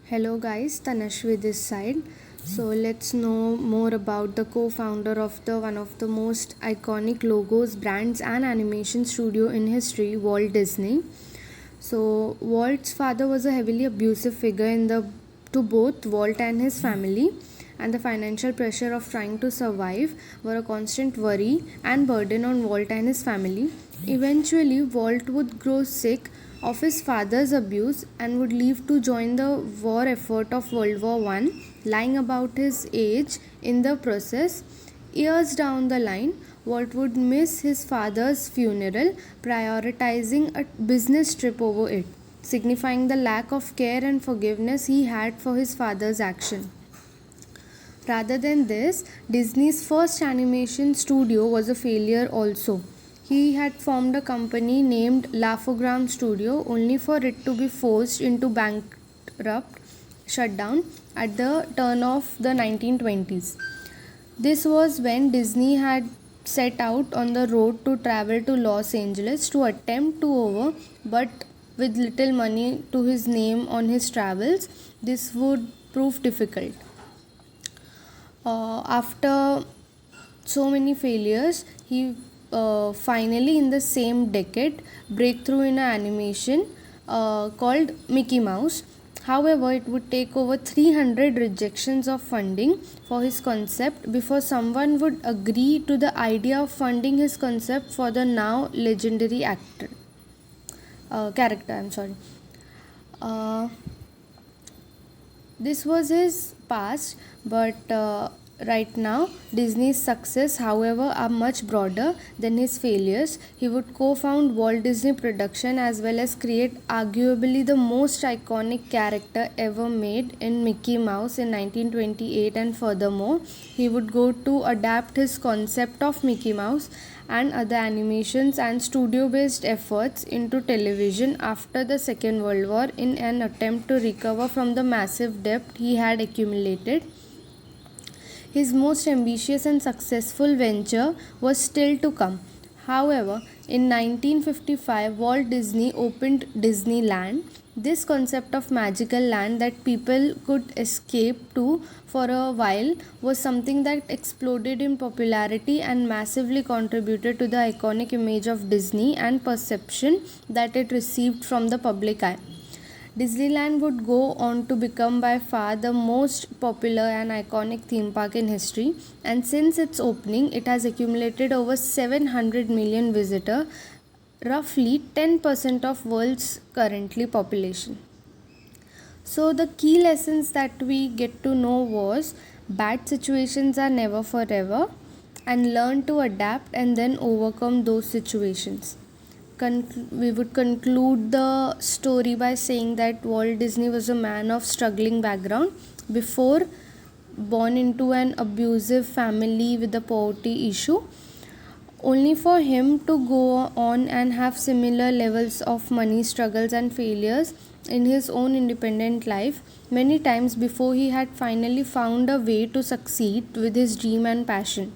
Hello guys, Tanashvi this side. So let's know more about the co-founder of the one of the most iconic logos, brands and animation studio in history, Walt Disney. So Walt's father was a heavily abusive figure to both Walt and his family, and the financial pressure of trying to survive were a constant worry and burden on Walt and his family. Eventually, Walt would grow sick of his father's abuse and would leave to join the war effort of World War I, lying about his age in the process. Years down the line, Walt would miss his father's funeral, prioritizing a business trip over it, signifying the lack of care and forgiveness he had for his father's action. Rather than this, Disney's first animation studio was a failure also. He had formed a company named Laugh-O-Gram Studio only for it to be forced into bankrupt shutdown at the turn of the 1920s. This was when Disney had set out on the road to travel to Los Angeles to attempt to over, but with little money to his name on his travels, this would prove difficult. After so many failures, he finally in the same decade breakthrough in animation called Mickey Mouse. However, it would take over 300 rejections of funding for his concept before someone would agree to the idea of funding his concept for the now legendary character. I'm sorry. Uh, this was his past, but right now Disney's success, however, are much broader than his failures. He would co-found Walt Disney Production as well as create arguably the most iconic character ever made in Mickey Mouse in 1928, and furthermore, he would go to adapt his concept of Mickey Mouse and other animations and studio based efforts into television after the Second World War in an attempt to recover from the massive debt he had accumulated. His most ambitious and successful venture was still to come. However, in 1955, Walt Disney opened Disneyland. This concept of magical land that people could escape to for a while was something that exploded in popularity and massively contributed to the iconic image of Disney and perception that it received from the public eye. Disneyland would go on to become by far the most popular and iconic theme park in history, and since its opening, it has accumulated over 700 million visitors, roughly 10% of world's currently population. So the key lessons that we get to know was bad situations are never forever, and learn to adapt and then overcome those situations. We would conclude the story by saying that Walt Disney was a man of struggling background before born into an abusive family with a poverty issue, only for him to go on and have similar levels of money struggles and failures in his own independent life many times before he had finally found a way to succeed with his dream and passion.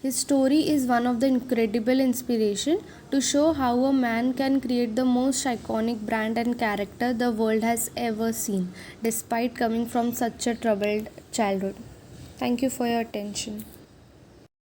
His story is one of the incredible inspiration to show how a man can create the most iconic brand and character the world has ever seen, despite coming from such a troubled childhood. Thank you for your attention.